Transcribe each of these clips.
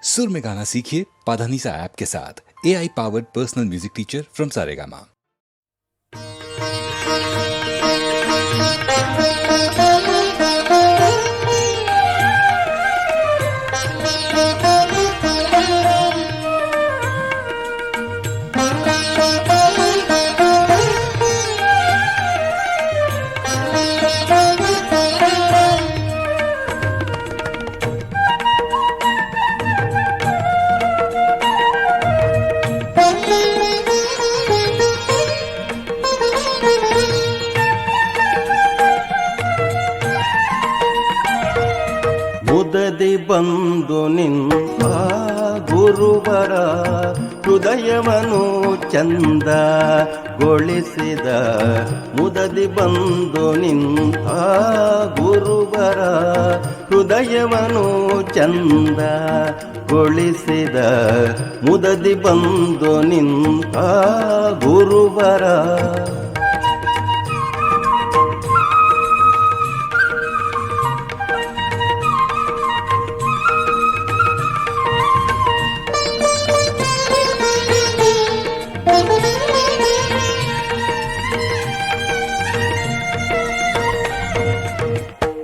सुर में गाना सीखिए पाधानीसा ऐप के साथ। AI powered personal music teacher from Saregama. ಮುದದಿ ಬಂದು ನಿಂತ ಗುರುವರ ಹೃದಯವನು ಚಂದ ಗೊಳಿಸಿದ. ಮುದದಿ ಬಂದು ನಿಂತ ಗುರುವರ ಹೃದಯವನು ಚಂದ ಗೊಳಿಸಿದ. ಮುದದಿ ಬಂದು ನಿಂತ ಗುರುವರ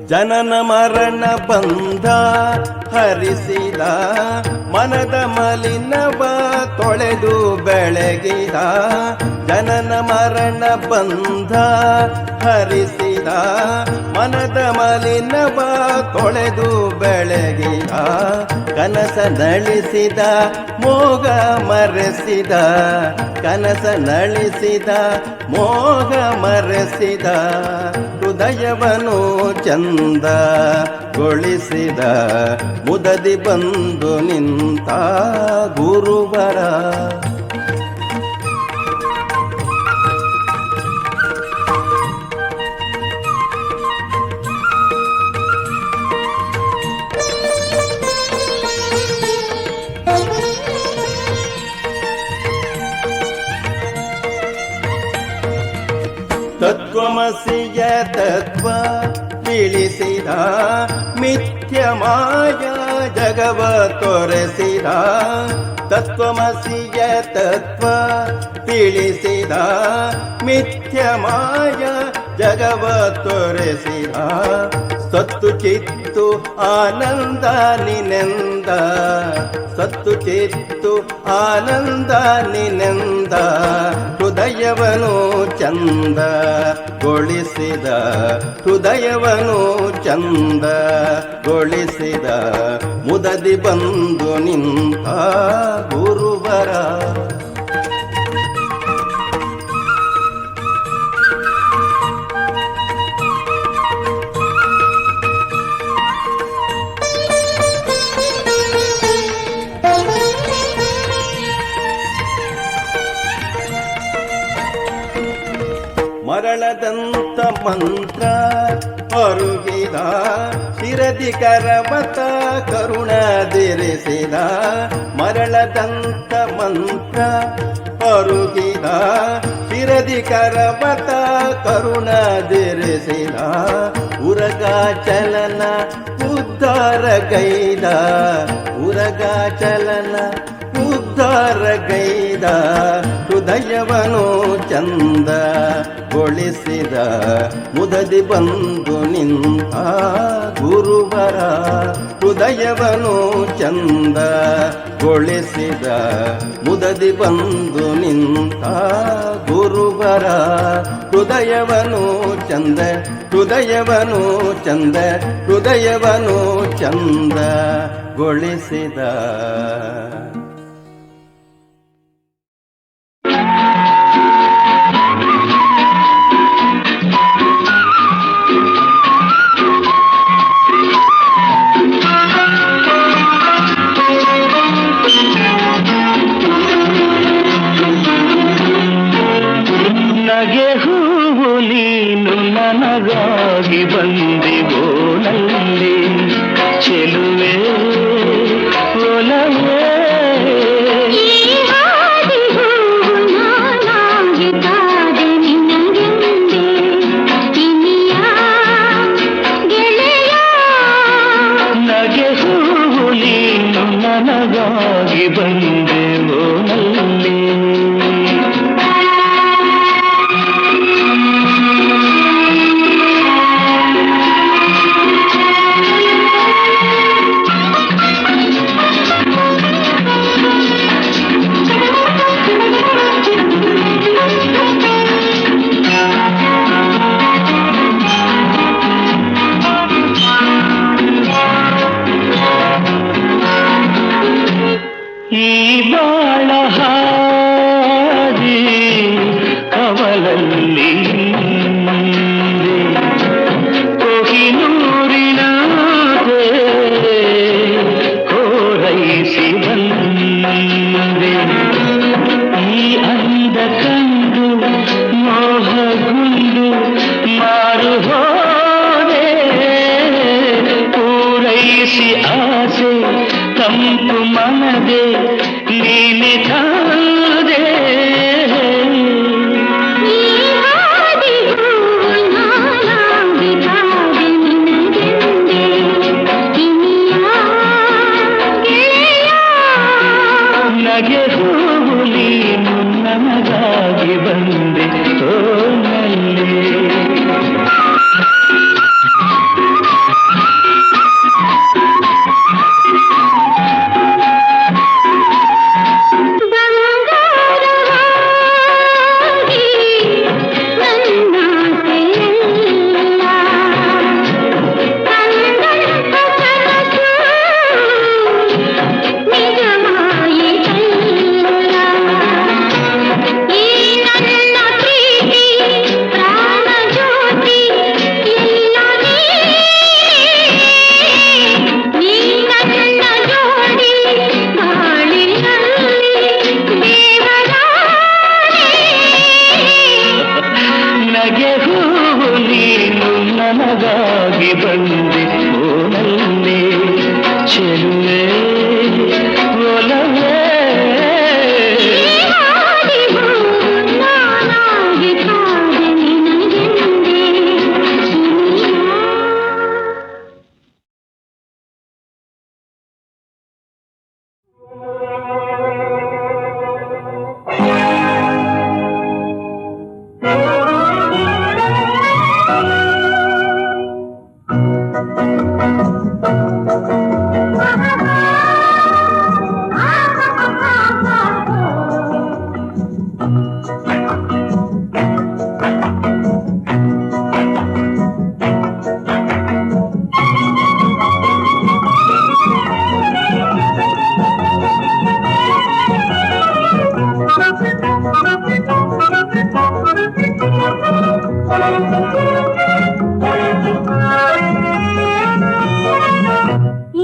ಜನನ ಮರಣ ಬಂಧ ಹರಿಸಿದ. ಮನದ ಮಲಿನವ ತೊಳೆದು ಬೆಳಗಿದ. ಜನನ ಮರಣ ಬಂಧ ಹರಿಸಿದ. ಮನದ ಮಲಿನವ ತೊಳೆದು ಬೆಳಗಿದ. ಕನಸ ನಳಿಸಿದ ಮೋಗ ಮರೆಸಿದ. ಕನಸ ನಳಿಸಿದ ಮೋಗ ಮರೆಸಿದ. ಹೃದಯವನು ಚಂದ ಗೊಳಿಸಿದ. ಮುದದಿ ಬಂದು ನಿಂತ ಗುರುವರ ತತ್ವಮಸಿಯ ತತ್ವ ತಿಳಿಸಿದ. ಮಿಥ್ಯ ಮಾಯಾ ಜಗವ ತೊರೆಸಿದ. ತತ್ವಮಸಿಯ ತತ್ವ ತಿಳಿಸಿದ. ಮಿಥ್ಯ ಮಾಯಾ ಜಗವ ತೊರೆಸಿದ. ಸತ್ತು ಚಿತ್ತು ಆನಂದ ನಿನೆಂದ. ಸತ್ತು ಚಿತ್ತು ಆನಂದ ನಿನೆಂದ. ಹೃದಯವನು ಚಂದ ಗೊಳಿಸಿದ. ಹೃದಯವನು ಚಂದ ಗೊಳಿಸಿದ. ಮುದದಿ ಬಂದು ನಿಂತ ಗುರುವರ ಮರಳದಂತ ಮಂತ್ರ ಅರುಗಿದ. ಶಿರದಿ ಕರವತ ಕರುಣದಿರಿಸಿದ. ಮರಳದಂತ ಮಂತ್ರ ಅರುಗಿದ. ಶಿರದಿ ಕರವತ ಕರುಣದಿರಿಸಿದ. ಉರಗಾ ಚಲನ ಉದ್ಧಾರ ಗೈದ. ಉರಗಾ ಚಲನ ಉದ್ಧಾರ ಗೈದ. ಹೃದಯವನು ಚಂದ ಗೊಳಿಸಿದ. ಮುದದಿ ಬಂದು ನಿಂತ ಗುರುವರ ಹೃದಯವನು ಚಂದ ಗೊಳಿಸಿದ. ಮುದದಿ ಬಂದು ನಿಂತ ಗುರುವರ ಹೃದಯವನು ಚಂದ. ಹೃದಯವನು ಚಂದ. ಹೃದಯವನು ಚಂದ ಗೊಳಿಸಿದ. ನಗೆ ಹೂವು ನೀನು ನನಗಾಗಿ ಬಂದಿವೋ ನಲ್ಲಿ. ಚೆಲುವೆ ಒಲವೇ ನನಗಾಗಿ ಬಂದೆವೋ ನಲ್ಲಿ. ಈ ಬಾಳ ಹಾದಿ ಕವಲಲ್ಲಿ ಕೊಹಿನೂರಿನ ಕೋರೈಸಿ ಬಂದೆ. ಈ ಅಂದ ಕಂಡು ಮೋಹಗುಂಡು ಮಾರು ಹೋದೆ, ಪೂರೈಸಿ ಆಸೆ ತಂಪು ಮನದೆ ನೀನೆ ಕಾದೆ. ನಗೆ ಹೂವು ನೀನು ನನಗಾಗಿ ಬಂದೆ ತೋನಲ್ಲಿ. ನಗೆ ಹೂವು ನೀನು ನನಗಾಗಿ ಬಂದೆ ಓನಲ್ಲೇ ಚೆಲುವೆ ಒಲವೇ.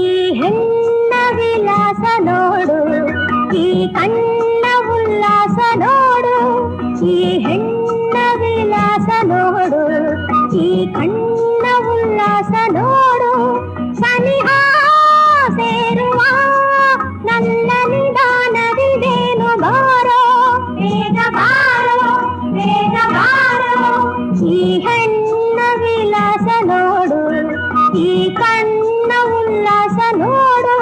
ಈ ಹೆಣ್ಣ ವಿಲಾಸ ನೋಡು, ಈ ಕಣ್ಣ ಉಲ್ಲಾಸ ನೋಡು. ಈ ಹೆಣ್ಣ ವಿಲಾಸ ನೋಡು, ಈ ಕಣ್ಣ ಉಲ್ಲಾಸ ನೋಡು. ಸನಿಹ ಸೇರುವ ನನ್ನ ನಿಧಾನವಿದೇನು ಬಾರೋ, ಬೇಗ ಬಾರೋ, ಬೇಗ ಬಾರೋ. ಈ ಹೆಣ್ಣ ವಿಲಾಸ ನೋಡು, ಈ ಕಣ್ಣ ಉಲ್ಲಾಸ ನೋಡು.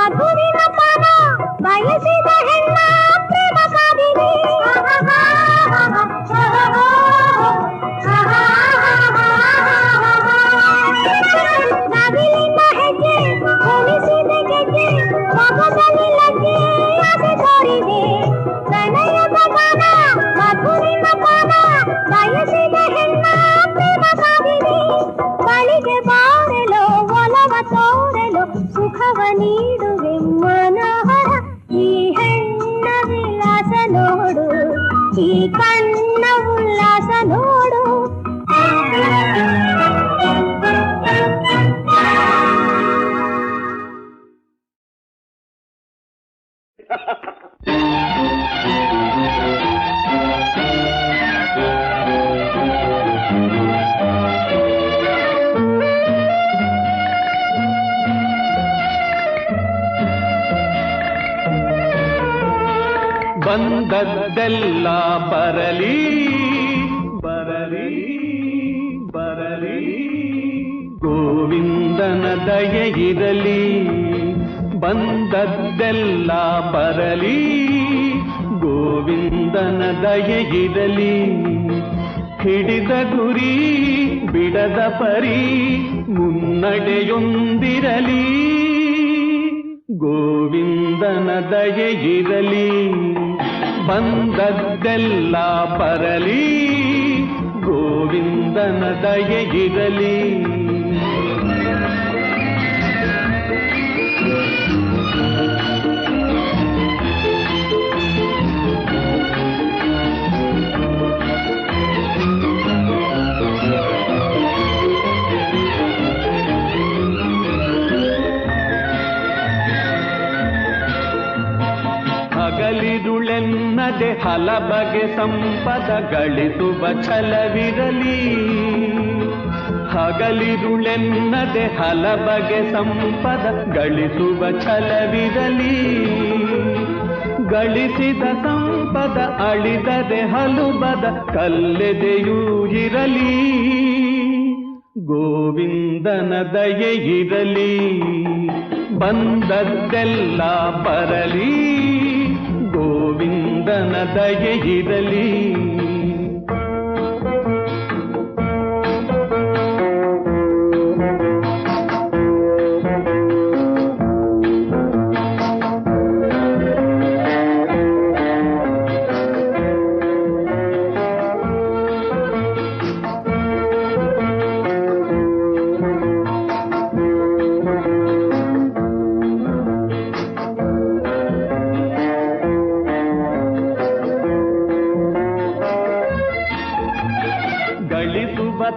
ಮಧುವಿನ ಪಾನ ಬಯಸಿದ ಹೆಣ್ಣ ಪ್ರೇಮ ಕಾದಿನಿ. ನವಿಲಿನ ಹೆಜ್ಜೆ ಕುಣಿಸಿದ ಗೆಜ್ಜೆ ಮೊಗದಲ್ಲಿ ಲಜ್ಜೆ ಆಸೆ ತೋರಿದೆ. ಪ್ರಣಯದ ಗಾನ ಮಧುವಿನ ಪಾನ ಬಯಸಿದ ಹೆಣ್ಣ ಪ್ರೇಮ ಕಾದಿನಿ. ಬಳಿಗೆ ಬಾರಲು ಒಲವ ತೋರಲು ಸುಖವ ನೀಡುವೆ ಮನೋಹರ. ಈ ಹೆಣ್ಣ ವಿಲಾಸ ನೋಡು, ಈ ಕಣ್ಣ ಉಲ್ಲಾಸ ನೋಡು. ಬಂದದ್ದೆಲ್ಲ ಬರಲಿ ಬರಲಿ ಬರಲಿ, ಗೋವಿಂದನ ದಯೆ ಇರಲಿ. ಬಂದದ್ದೆಲ್ಲ ಬರಲಿ ಗೋವಿಂದನ ದಯೆ ಇರಲಿ. ಹಿಡಿದ ಗುರಿ ಬಿಡದ ಪರಿ ಮುನ್ನಡೆಯೊಂದಿರಲಿ. ಗೋವಿಂದನ ದಯೆ ಇರಲಿ. ಬಂದದ್ದೆಲ್ಲ ಬರಲಿ ಗೋವಿಂದನ ದಯೆ ಇರಲಿ. ಹಗಲಿರುಳೆನ್ನದೆ ಹಲಬಗೆ ಸಂಪದ ಗಳಿಸುವ ಛಲವಿರಲಿ. ಹಗಲಿರುಳೆನ್ನದೆ ಹಲಬಗೆ ಸಂಪದ ಗಳಿಸುವ ಛಲವಿರಲಿ. ಗಳಿಸಿದ ಸಂಪದ ಅಳಿದರೆ ಹಲುಬದ ಕಲ್ಲೆದೆಯೂ ಇರಲಿ. ಗೋವಿಂದನ ದಯೆ ಇರಲಿ. ಬಂದದ್ದೆಲ್ಲ ಬರಲಿ ಗೋವಿಂದನ ದಯೆ ಇರಲಿ.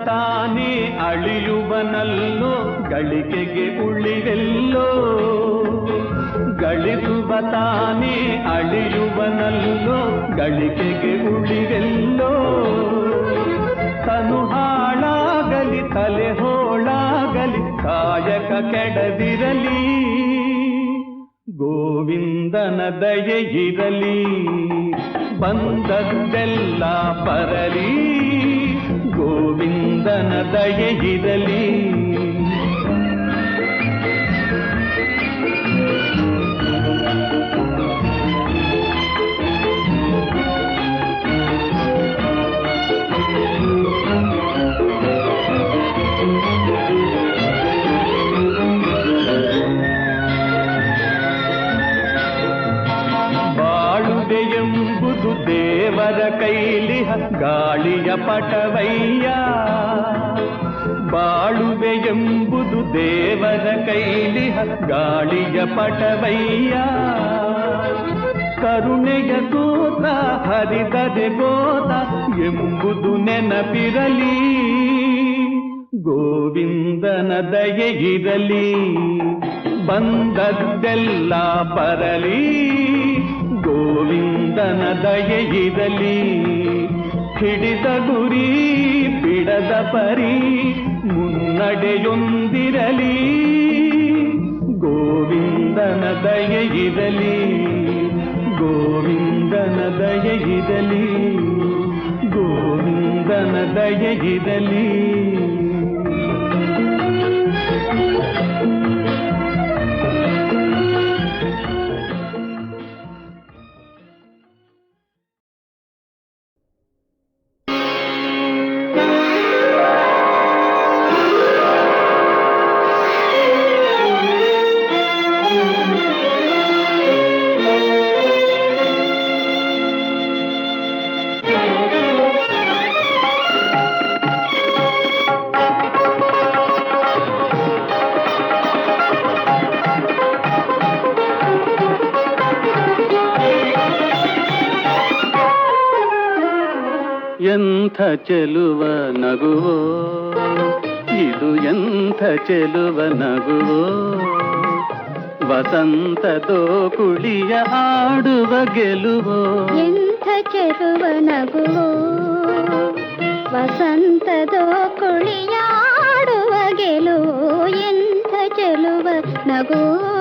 ತಾನೇ ಅಳಿಯುವನಲ್ಲೋ ಗಳಿಕೆಗೆ ಉಳಿವೆಲ್ಲೋ. ಗಳಿಸುವ ತಾನೇ ಅಳಿಯುವನಲ್ಲೋ ಗಳಿಕೆಗೆ ಉಳಿವೆಲ್ಲೋ. ತನು ಹಾಳಾಗಲಿ ತಲೆ ಹೋಳಾಗಲಿ ಕಾಯಕ ಕೆಡದಿರಲಿ. ಗೋವಿಂದನ ದಯೆ ಇರಲಿ. ಬಂದದ್ದೆಲ್ಲ ಬರಲಿ ಗೋವಿಂದನ ದಯೆ ಇರಲಿ. ಬಾಳುವೆಯೆಂಬುದು ದೇವರ ಕೈಲಿ ಗಾಳಿಯ ಪಟವಯ್ಯ. ಬಾಳುವೆಯೆಂಬುದು ದೇವರ ಕೈಲಿ ಗಾಳಿಯ ಪಟವಯ್ಯ. ಕರುಣೆಯ ಸೂತ್ರ ಹರಿದರೆ ಗೋತ ಎಂಬುದು ನೆನಪಿರಲಿ. ಗೋವಿಂದನ ದಯೆ ಇರಲಿ. ಬಂದದ್ದೆಲ್ಲ ಬರಲಿ ಗೋವಿಂದನ ದಯೆ ಇರಲಿ. ಹಿಡಿದ ಗುರಿ ಬಿಡದ ಪರಿ ಮುನ್ನಡೆಯೊಂದಿರಲಿ. ಗೋವಿಂದನ ದಯೆ ಇರಲಿ. ಗೋವಿಂದನ ದಯೆ ಇರಲಿ. ಗೋವಿಂದನ ದಯೆ ಇರಲಿ. ಎಂಥ ಚೆಲುವ ನಗುವೋ, ಇದು ಎಂಥ ಚೆಲುವ ನಗುವೋ, ವಸಂತದೋ ಕುಳಿಯ ಆಡುವ ಗೆಲುವೋ. ಎಂಥ ಚೆಲುವ ನಗುವೋ, ವಸಂತದೋ ಕುಳಿಯಾಡುವ ಗೆಲುವೋ. ಎಂಥ ಚೆಲುವ ನಗುವೋ.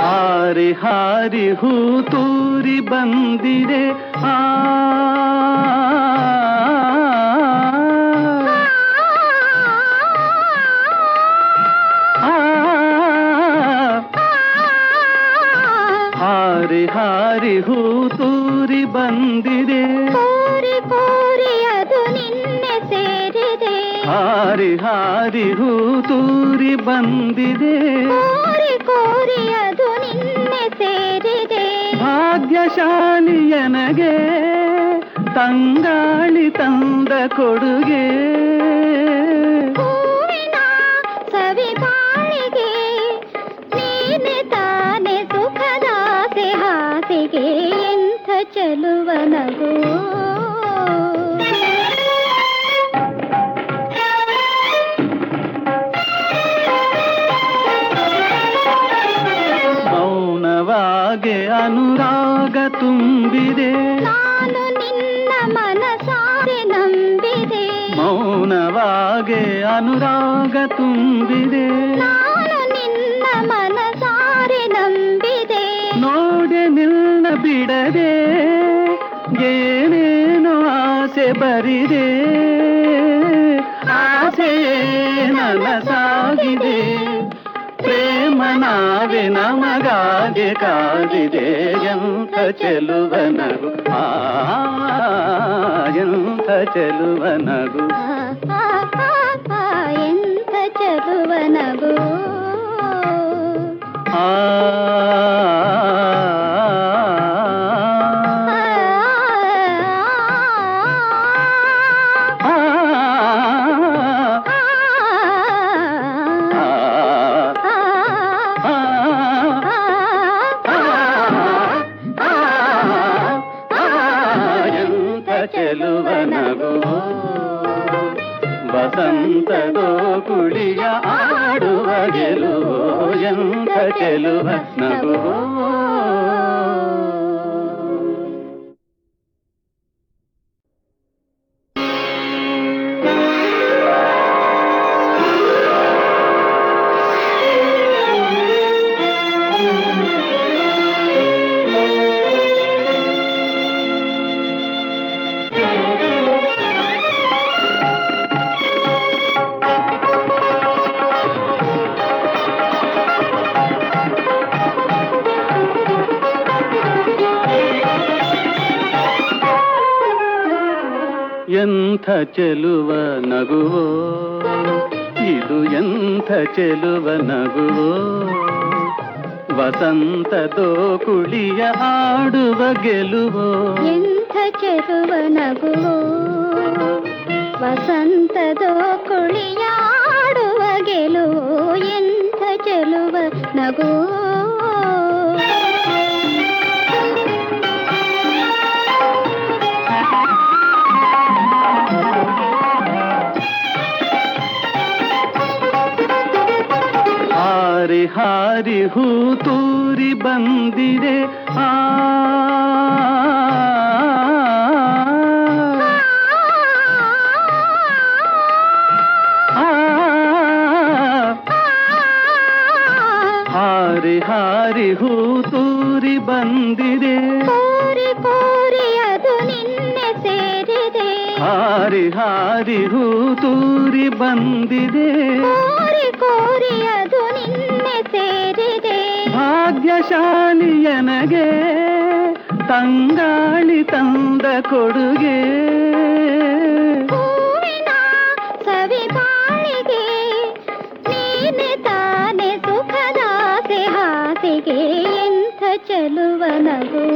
ಹಾರಿ ಹಾರಿ ಹೂ ತೂರಿ ಬಂದಿದೆ ಆ ಹಾರಿ ಹಾರಿ ಹೂ ತೂರಿ ಬಂದಿದೆ, ಕೋರಿ ಕೋರಿ ಅದು ನಿನ್ನೆ ಸೇರಿದೆ. ಹಾರಿ ಹಾರಿ ಹೂ ತೂರಿ ಬಂದಿದೆ, ಕೋರಿ ಕೋರಿ ಅದು ನಿನ್ನೆ ಸೇರಿದೆ. ಭಾಗ್ಯಶಾಲಿಯನಗೆ ತಂಗಾಳಿ ತಂದ ಕೊಡುಗೆ, ಹೂವಿನ ಸವಿ ಬಾಳಿಗೆ ನೀನೆ ತಾನೆ ಸುಖದಾಸೆ ಹಾಸಿಗೆ. ಎಂಥ ಚೆಲುವ ನಗು. ಮೌನವಾಗಿ ಅನುರಾಗ ತುಂಬಿದೆ, ನಾನು ನಿನ್ನ ಮನಸಾರೆ ನಂಬಿದೆ. ಮೌನವಾಗಿ ಅನುರಾಗ ತುಂಬಿದೆ, ನಾನು ನಿನ್ನ ಮನಸಾರೆ ನಂಬಿದೆ. ನೋಡೆ ನಿನ್ನ ಬಿಡದೆ ಏನೇನು ಆಸೆ ಬರಿದೆ, ಆಸೆಯೇ ನನಸಾಗಿದೆ, ಪ್ರೇಮ ನಾವೆ ನಮಗಾಗೆ ಕಾದಿದೆ. ಎಂಥ ಚೆಲುವ ನಗು, ಎಂಥ ಚೆಲುವ ನಗು. ಎಂಥ ಚೆಲುವ ನಗು. ಆ ಚೆಲುವ ನಗು, ವಸಂತದೋ ಕುಳಿಯ ಆಡುವ ಗೆಲುವೋ. ಎಂಥ ಚೆಲುವ ನಗು. ಎಂಥ ಚೆಲುವ ನಗುವೋ, ಇದು ಎಂಥ ಚೆಲುವ ನಗುವೋ, ವಸಂತದೋ ಕುಳಿಯ ಆಡುವ ಗೆಲುವೋ. ಎಂಥ ಚೆಲುವ ನಗುವೋ, ವಸಂತದೋ ಕುಳಿಯಾಡುವ ಗೆಲುವೋ. ಎಂಥ ಚೆಲುವ ನಗುವೋ. ಹಾರಿ ಹಾರಿ ಹೂ ತೂರಿ ಬಂದಿದೆ ಆ ಹಾರಿ ಹಾರಿ ಹೂ ತೂರಿ ಬಂದಿದೆ, ಕೋರಿ ಕೋರಿ ಅದು ನಿನ್ನೆ ಸೇರಿದೆ. ಹಾರಿ ಹಾರಿ ಹೂ ತೂರಿ ಬಂದಿದೆ, ಕೋರಿ ಕೋರಿ ಅದು ನಿನ್ನೆ ಸೇರಿದೆ. ಭಾಗ್ಯಶಾಲಿಯನಗೆ ತಂಗಾಳಿ ತಂದ ಕೊಡುಗೆ, ಹೂವಿನ ಸವಿ ಬಾಳಿಗೆ ನೀನೆ ತಾನೆ ಸುಖದಾಸೆ ಹಾಸಿಗೆ. ಎಂಥ ಚೆಲುವ ನಗು.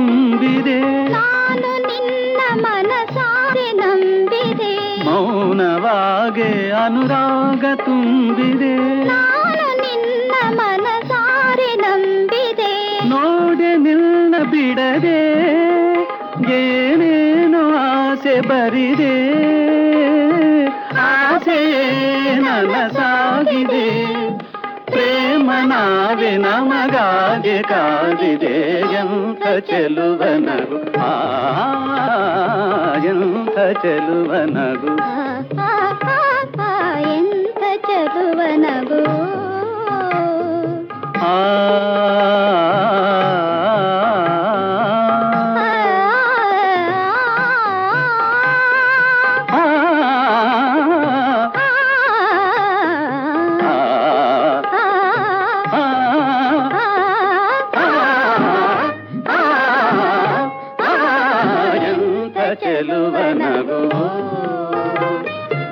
ತುಂಬಿದೆ. ನಾನು ನಿನ್ನ ಮನಸಾರೆ ನಂಬಿದೆ. ಮೌನವಾಗಿ ಅನುರಾಗ ತುಂಬಿದೆ. ನಾನು ನಿನ್ನ ಮನಸಾರೆ ನಂಬಿದೆ. ನೋಡೆ ನಿನ್ನ ಬಿಡದೆ ಏನೇನು ಆಸೆ ಬರಿದೆ. ಆಸೆ ನನಸಾಗಿದೆ. ಪ್ರೇಮ ನಾವೆ ನಮಗಾಗೆ ಕಾದಿದೆ. ಎಂಥ ಚೆಲುವನಗು ಎಂಥ ಚೆಲುವನಗು. ಎಂಥ ಚೆಲುವನಗು. ಚೆಲುವನಗು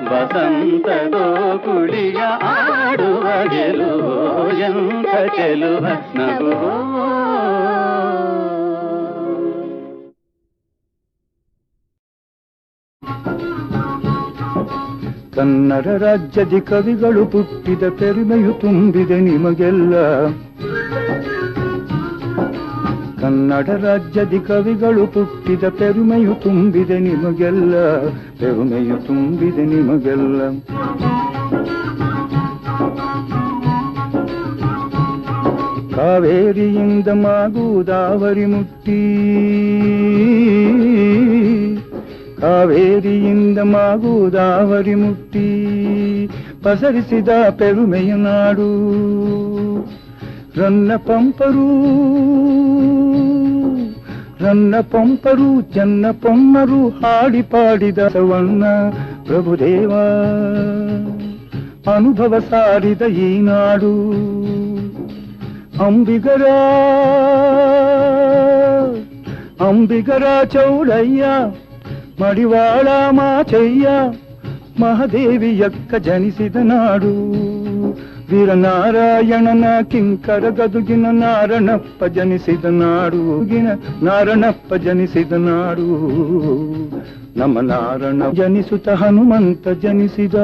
ವಸಂತದೋ ಕುಳಿಯ ಆಡುವ ಗೆಲುವೋ. ಎಂಥ ಚೆಲುವನಗು. ಕನ್ನಡ ರಾಜ್ಯದಿ ಕವಿಗಳು ಪುಟ್ಟಿದ ಪೆರುಮೆಯು ತುಂಬಿದೆ ನಿಮಗೆಲ್ಲ. ಕನ್ನಡ ರಾಜ್ಯದಿ ಕವಿಗಳು ಪುಟ್ಟಿದ ಪೆರುಮೆಯು ತುಂಬಿದೆ ನಿಮಗೆಲ್ಲ. ಪೆರುಮೆಯು ತುಂಬಿದೆ ನಿಮಗೆಲ್ಲ. ಕಾವೇರಿಯಿಂದ ಮಾಗುದಾವರಿ ಮುಟ್ಟಿ. ಕಾವೇರಿಯಿಂದ ಮಾಗುದಾವರಿ ಮುಟ್ಟಿ ಪಸರಿಸಿದ ಪೆರುಮೆಯ ನಾಡು. ರನ್ನ ಪಂಪರು ರನ್ನ ಪಂಪರು ಚನ್ನ ಪೊಮ್ಮರು ಹಾಡಿ ಪಾಡಿದ ಸವಣ್ಣ ಪ್ರಭುದೇವ. ಅನುಭವ ಸಾರಿದ ಈ ನಾಡು. ಅಂಬಿಗರ ಅಂಬಿಗರ ಚೌಡಯ್ಯ ಮಡಿವಾಳ ಮಾಚಯ್ಯ ಮಹಾದೇವಿಯಕ್ಕ ಜನಿಸಿದ ನಾಡು. ವೀರನಾರಾಯಣನ ಕಿಂಕರ ಗದುಗಿನ ನಾರಣಪ್ಪ ಜನಿಸಿದ ನಾಡು. ನಾರಣಪ್ಪ ಜನಿಸಿದ ನಾಡು. ನಮ್ಮ ನಾರಣ ಜನಿಸುತ್ತ ಹನುಮಂತ ಜನಿಸಿದ.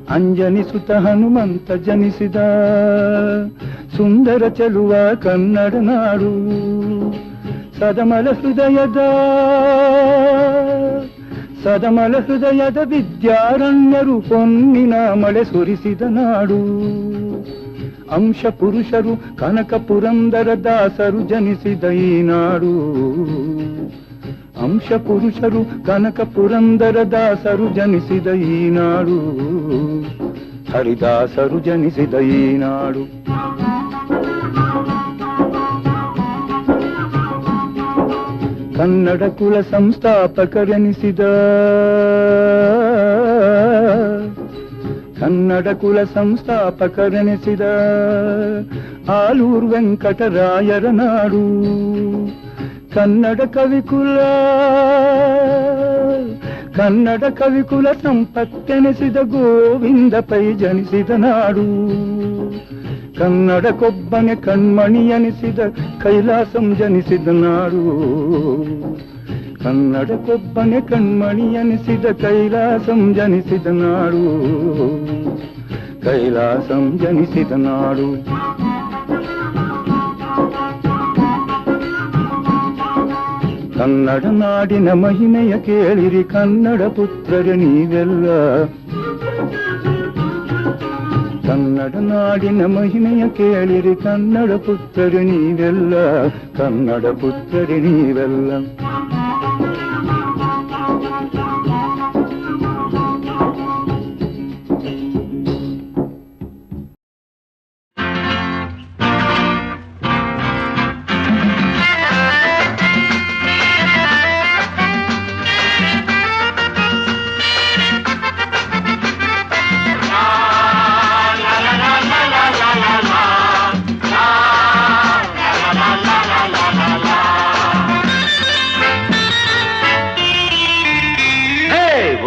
ಅಂಜನಿಸುತ್ತ ಹನುಮಂತ ಜನಿಸಿದ ಸುಂದರ ಚೆಲುವ ಕನ್ನಡ ನಾಡು. ಸದಮಲ ಹೃದಯದ ವಿದ್ಯಾರಣ್ಯರು ಹೊನ್ನಿನ ಮಳೆ ಸುರಿಸಿದ ನಾಡು. ಅಂಶ ಪುರುಷರು ಕನಕ ಪುರಂದರ ದಾಸರು ಜನಿಸಿದ ಈ ನಾಡು. ಅಂಶ ಪುರುಷರು ಕನಕ ಪುರಂದರ ದಾಸರು ಜನಿಸಿದ ಈ ನಾಡು. ಹರಿದಾಸರು ಜನಿಸಿದ ಈ ನಾಡು. ಕನ್ನಡ ಕುಲ ಸಂಸ್ಥಾಪಕರೆನಿಸಿದ ಕನ್ನಡ ಕುಲ ಸಂಸ್ಥಾಪಕರೆನಿಸಿದ ಆಲೂರು ವೆಂಕಟರಾಯರ ನಾಡು. ಕನ್ನಡ ಕವಿಕುಲ ಸಂಪತ್ತೆನಿಸಿದ ಗೋವಿಂದ ಪೈ ಜನಿಸಿದ ನಾಡು. ಕನ್ನಡಕ್ಕೊಬ್ಬನೆ ಕಣ್ಮಣಿ ಎನಿಸಿದ ಕೈಲಾಸಂ ಜನಿಸಿದ ನಾಡು. ಕನ್ನಡಕ್ಕೊಬ್ಬನೆ ಕಣ್ಮಣಿ ಎನಿಸಿದ ಕೈಲಾಸಂ ಜನಿಸಿದ ನಾಡು. ಕೈಲಾಸಂ ಜನಿಸಿದ ನಾಡು. ಕನ್ನಡ ನಾಡಿನ ಮಹಿಮೆಯ ಕೇಳಿರಿ ಕನ್ನಡ ಪುತ್ರರು ನೀವೆಲ್ಲ. ಕನ್ನಡ ನಾಡಿನ ಮಹಿಮೆಯ ಕೇಳಿರಿ ಕನ್ನಡ ಪುತ್ರರು ನೀವೆಲ್ಲ. ಕನ್ನಡ ಪುತ್ರರು ನೀವೆಲ್ಲ.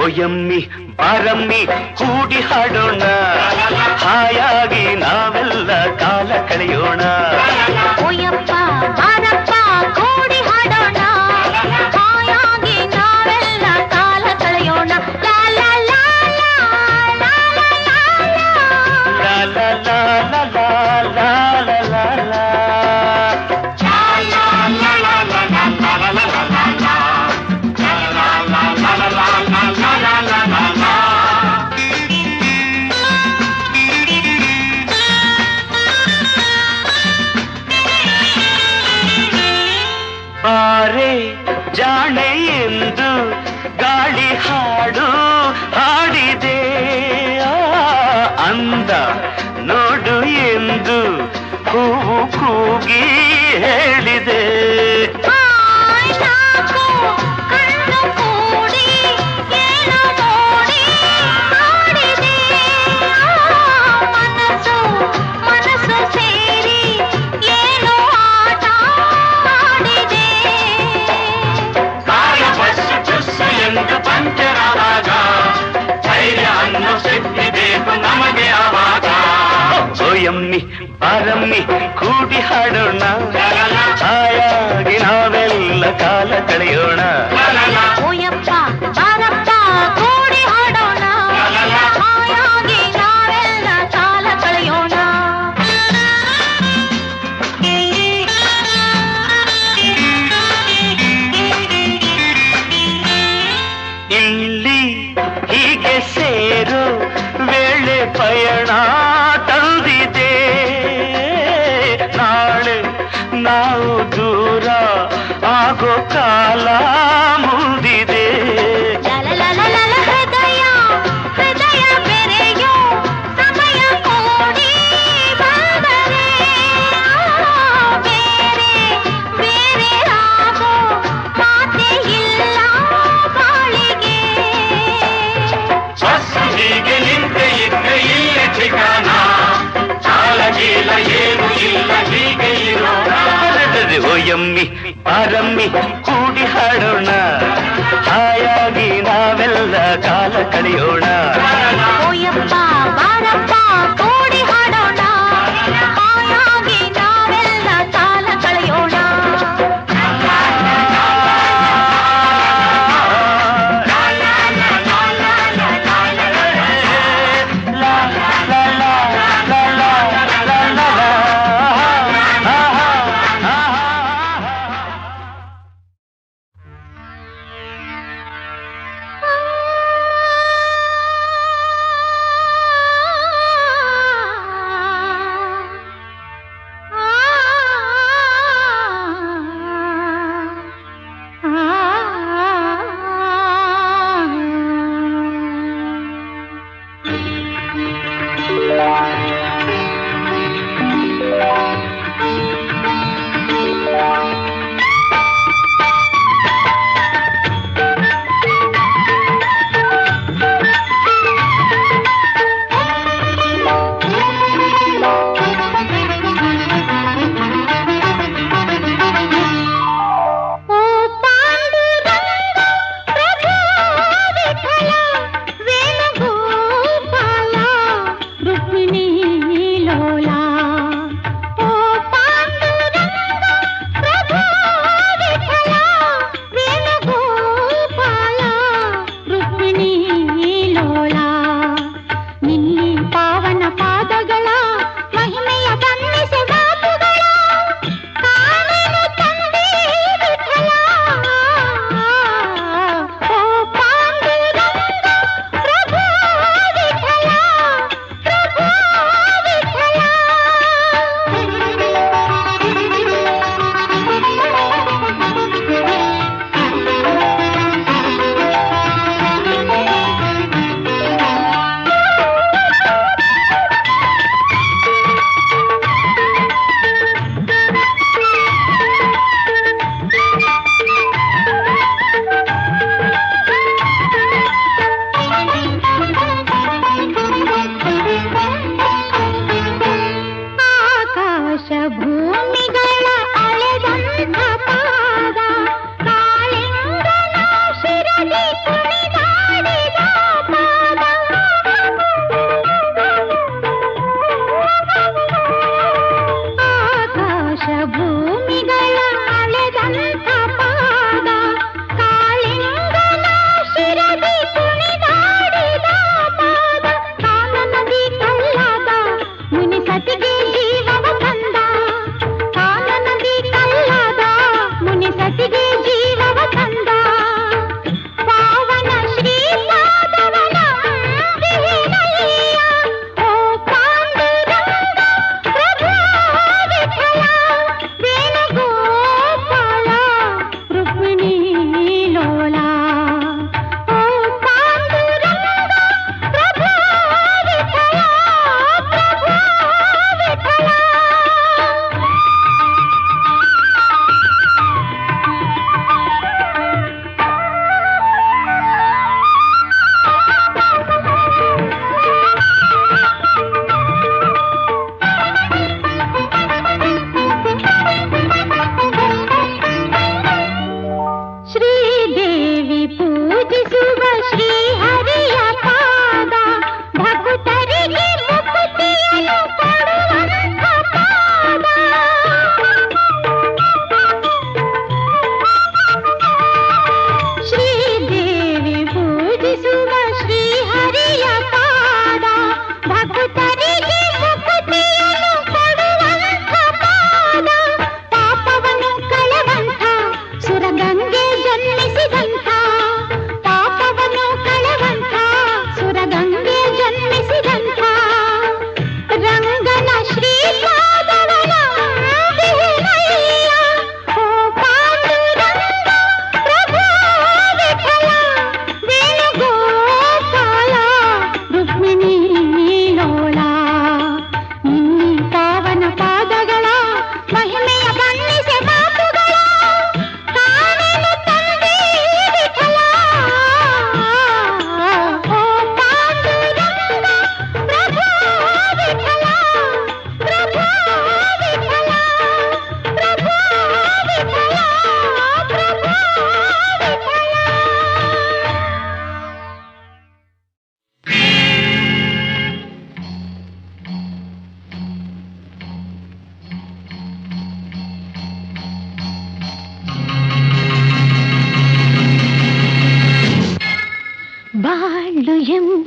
ಓಯಮ್ಮಿ ಬಾರಮ್ಮಿ ಕೂಡಿ ಹಾಡೋಣ, ಹಾಯಾಗಿ ನಾವೆಲ್ಲ ಕಾಲ ಕಳೆಯೋಣ. ಓಯಪ್ಪ ಬಾರಪ್ಪ ಕೂಡಿ ಹಾಡೋಣ, ಹಾಯಾಗಿ ನಾವೆಲ್ಲ ಕಾಲ ಕಳೆಯೋಣ. ಲಾ ಲಾ ಲಾ ಲಾ ಲಾ ಲಾ ಲಾ ಲಾ. ಲಾ ಲಾ ಲಾ ಲಾ ಲಾ ಲಾ ಲಾ ಲಾ. ಬಾರೆ ಜಾಣೆ ಎಂದು ಗಾಳಿ ಹಾಡು ಹಾಡಿದೆ, ಅಂದ ನೋಡು ಎಂದು ಹೂವು ಕೂಗಿ ಹೇಳಿದೆ. ಕಣ್ಣು ಕೂಡಿ ಏನೋ ನೋಡಿ ಹಾಡಿದೆ, ಮನಸ್ಸು ಮನಸ್ಸು ಸೇರಿ ಏನೋ ಆಟ ಆಡಿದೆ. ಬಸ್ಸು ಚುಸ್ಸು ಎಂದು ಪಂಚರಾದಾಗ ಧೈರ್ಯ ಅನ್ನೋ ಶಕ್ತಿ ಬೇಕು ನಮಗೆ ಆವಾಗ. ಓಯಮ್ಮಿ ಬಾರಮ್ಮಿ ಕೂಡಿ ಹಾಡೋಣ, ಹಾಯಾಗಿ ನಾವೆಲ್ಲ ಕಾಲ ಕಳೆಯೋಣ. ಓಯಪ್ಪ ಬಾರಪ್ಪ ಕೂಡಿ ಹಾಡೋಣ, ಹಾಯಾಗಿ ನಾವೆಲ್ಲ ಕಾಲ ಕಳೆಯೋಣ. ಇಲ್ಲಿ ಹೀಗೆ ಸೇರು ವೇಳೆ ಪಯಣ ತಂದಿದೆ, ನಾಳೆ ನಾವು ದೂರ ಆಗೋ ಕಾಲ ಮುಂದಿದೆ. ಲಲಲಲಲಲ ಹೃದಯ ಹೃದಯ ಬೆರೆಯೋ ಸಮಯ ಕೂಡಿ ಬಂದರೆ, ಬೇರೆ ಬೇರೆ ಆಗೋ ಮಾತೆ ಇಲ್ಲ ಬಾಳಿಗೆ. ಬಸ್ಸು ಹೀಗೆ ನಿಂತೆ ಇದ್ರೆ ಇಲ್ಲೇ ठिकाना, ಚಾಲಗೀಲ ಏನು ಇಲ್ಲ ಹೀಗೆ ಇರೋಣ. ಓಯಮ್ಮಿ ಬಾರಮ್ಮಿ ಕೂಡಿ ಹಾಡೋಣ, ಹಾಯಾಗಿ ನಾವೆಲ್ಲ ಕಾಲ ಕಳೆಯೋಣ. ಓಯಪ್ಪ ಬಾರಪ್ಪ ಕೂಡಿ ಹಾಡೋಣ, ಹಾಯಾಗಿ ನಾವೆಲ್ಲ ಕಾಲ ಕಳೆಯೋಣ.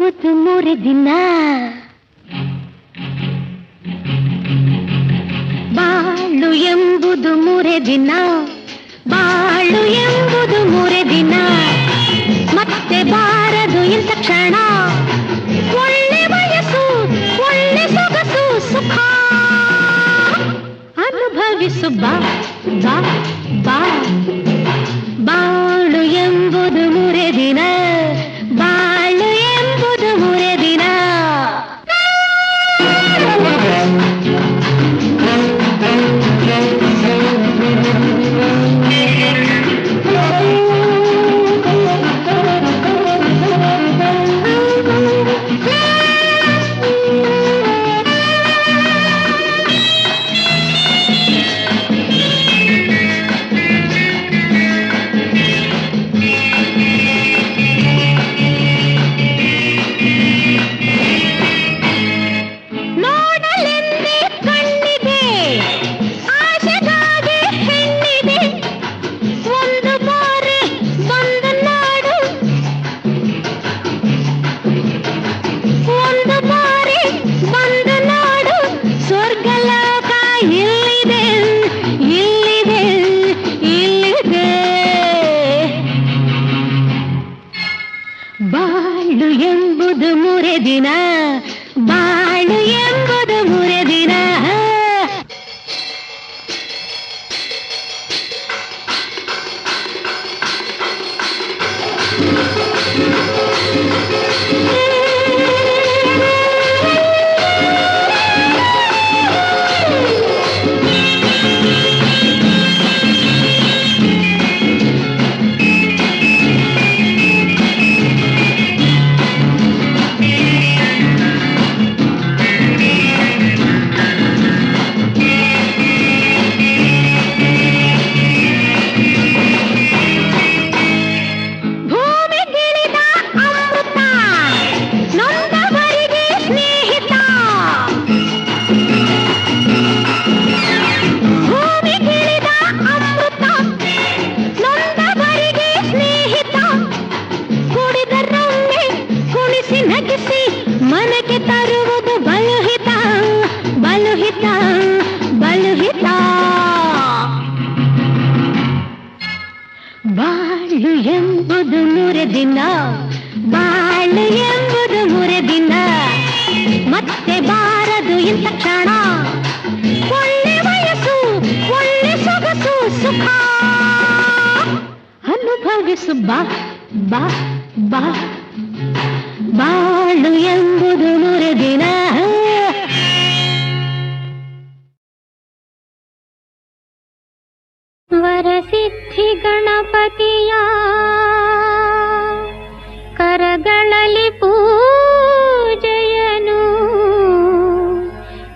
ಎಂಬುದು ಮೂರೇ ದಿನ, ಬಾಳು ಎಂಬುದು ಮೂರೇ ದಿನ, ಬಾಳು ಎಂಬುದು ಮೂರೇ ದಿನ, ಮತ್ತೆ ಬಾರದು ಇಂಥ ಕ್ಷಣ, ಒಳ್ಳೆ ವಯಸ್ಸು ಒಳ್ಳೆ ಸೊಗಸು ಸುಖ ಅನುಭವಿಸು ಬಾ ಬಾ ಬಾ. ಬಾಳು ಎಂಬುದು ಮೂರೇ ದಿನ, ಬಾಳು ಎಂಬುದು ಮೂರೇ ದಿನ. ಬಾಳು ಎಂಬುದು ಮೂರೇ ದಿನ, ಬಾಳು ಎಂಬುದು ಮೂರೇ ದಿನ. ಮನಕ್ಕೆ ತರುವುದು ಬಲುಹಿತ ಬಲುಹಿತ ಬಲುಹಿತ. ಬಾಳು ಎಂಬುದು ಮೂರೇ ದಿನ, ಬಾಳು ಎಂಬುದು ಮೂರೇ ದಿನ, ಮತ್ತೆ ಬಾರದು ಇಂಥ ಕ್ಷಣ, ಒಳ್ಳೆ ವಯಸ್ಸು ಒಳ್ಳೆ ಸೊಗಸು ಸುಖ ಅನುಭವಿಸು ಬಾ ಬಾ ಬಾ. ಬಾಳು ಎಂಬುದು ಮೂರೇ ದಿನ. ವರಸಿದ್ಧಿ ಗಣಪತಿಯ ಕರಗಳಲ್ಲಿ ಪೂಜೆಯನು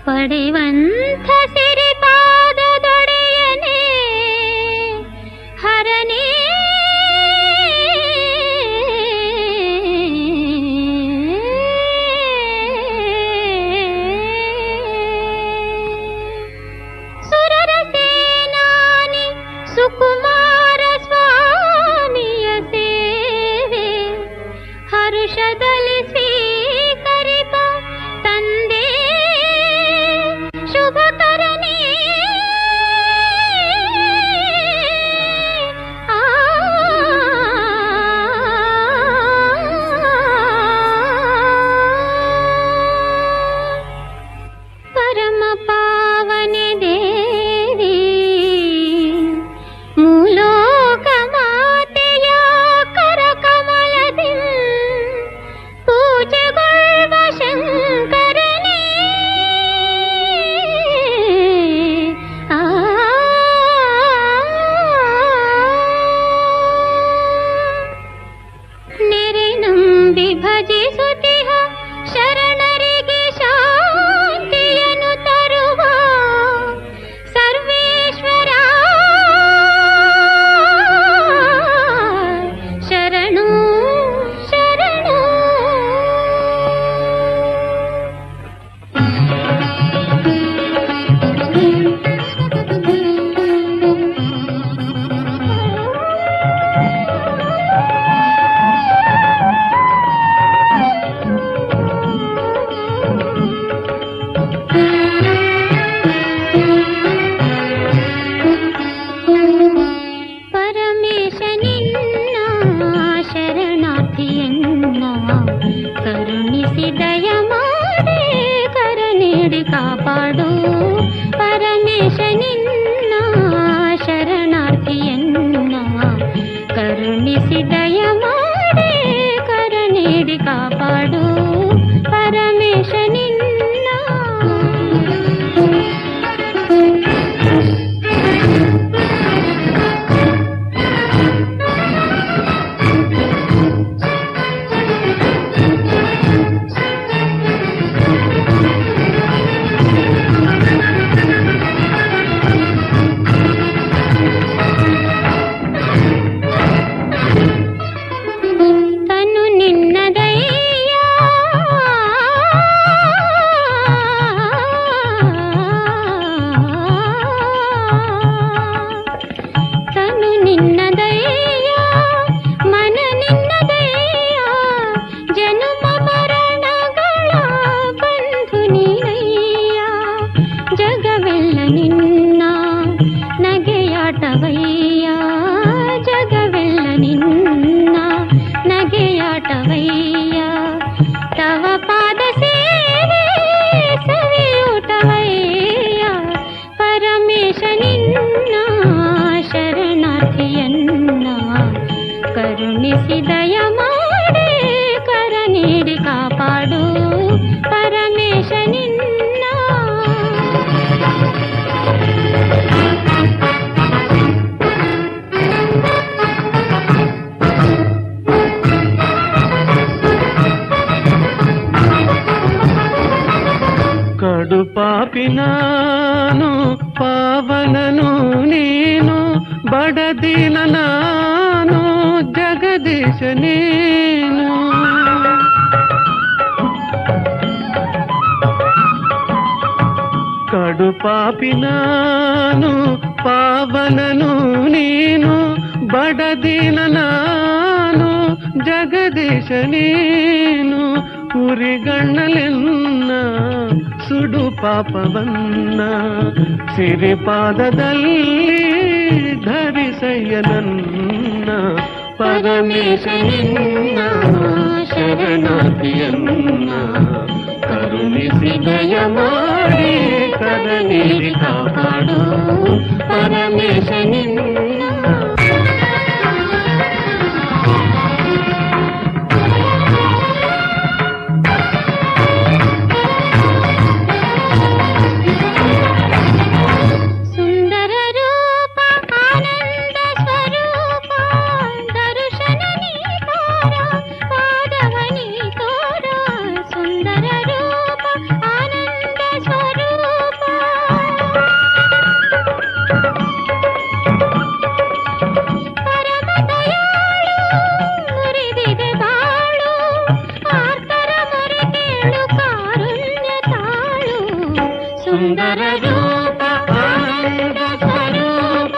ಪಡೆವಂಥ ಸಿರಿಪಾದದೊಡೆಯನೇ ಹರನೇ. ಸುರರ ಸೇನಾನಿ ಸುಕುಮಾರ ಸ್ವಾಮಿ ಕರುಣಿಸಿ ದಯ ಮಾಡಿ ಕರ ನೀಡಿ ಕಾಪಾಡು ಪರಮೇಶ ನಿನ್ನ. ಕರುಣಿಸಿ ದಯ ಮಾಡಿ ಕರ ನೀಡಿ ಕಾಪಾಡು ಪರಮೇಶ ನಿನ್ನ. ಕಡು ಪಾಪಿ ನಾನು ಪಾವನನು ನೀನು ಬಡದಿನ ನಾನು ಜಗದೀಶ ನೀನು. ಕಡು ಪಾಪಿ ನಾನು ಪಾವನನು ನೀನು ಬಡದಿನ ನಾನು ಜಗದೀಶ ನೀನು. ಉರಿಗಣ್ಣಲೆನ್ನ ಸುಡು ಪಾಪವನ್ನ ಸಿರಿಪಾದದಲ್ಲಿ ಧರಿಸಯ್ಯ ನನ್ನ ಪರಮೇಶ ನಿನ್ನ ಶರಣಾರ್ಥಿಯನ್ನ. ಕರುಣಿಸಿ ದಯ ಮಾಡಿ ಕರ ನೀಡಿ ಕಾಪಾಡು ಪರಮೇಶ ನಿನ್ನ. ಸುಂದರ ರೂಪ ಆನಂದ ಸ್ವರೂಪ.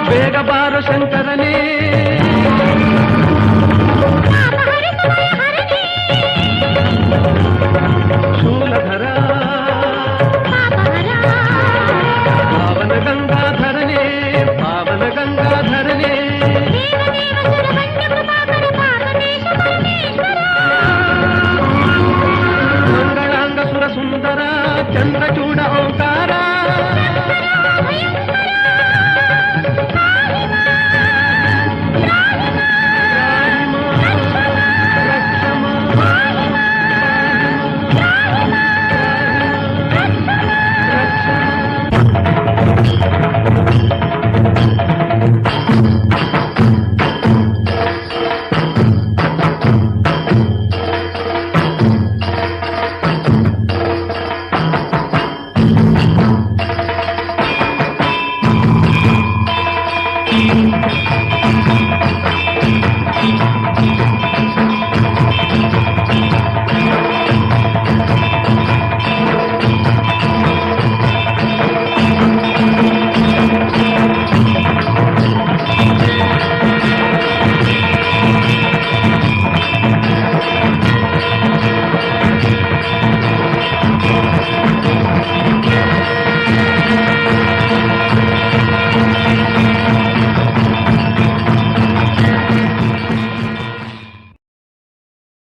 ಬೇಗ ಬಾರೋ ಶಂಕರನೇ ಶೂಲಧರ ಪಾವನ ಗಂಗಾಧರನೇ ಪಾವನ ಗಂಗಾಧರನೇ. ಮಂಗಳಾಂಗ ಸುರ ಸುಂದರ ಚಂದ್ರಚೂಡ ಓಂಕಾರ